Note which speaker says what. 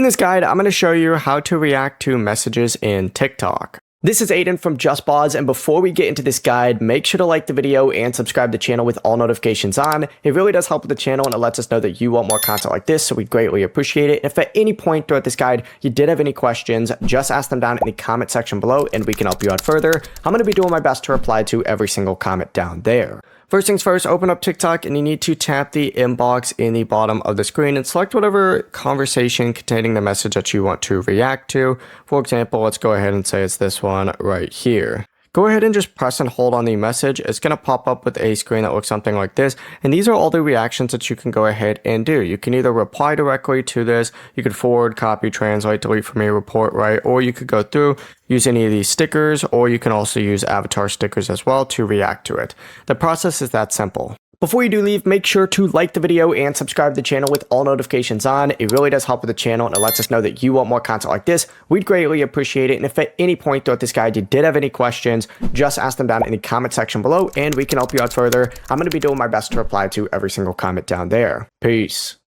Speaker 1: In this guide, I'm going to show you how to react to messages in TikTok. This is Aiden from JustBoz, and before we get into this guide, make sure to like the video and subscribe to the channel with all notifications on. It really does help with the channel, and it lets us know that you want more content like this, so we greatly appreciate it. If at any point throughout this guide you did have any questions, just ask them down in the comment section below, and we can help you out further. I'm going to be doing my best to reply to every single comment down there. First things first, open up TikTok and you need to tap the inbox in the bottom of the screen and select whatever conversation containing the message that you want to react to. For example, let's go ahead and say it's this one right here. Go ahead and just press and hold on the message. It's going to pop up with a screen that looks something like this. And these are all the reactions that you can go ahead and do. You can either reply directly to this, you could forward, copy, translate, delete from a report, right? Or you could go through, use any of these stickers, or you can also use avatar stickers as well to react to it. The process is that simple. Before you do leave, make sure to like the video and subscribe to the channel with all notifications on. It really does help with the channel, and it lets us know that you want more content like this. We'd greatly appreciate it. And if at any point throughout this guide you did have any questions, just ask them down in the comment section below and we can help you out further. I'm going to be doing my best to reply to every single comment down there. Peace.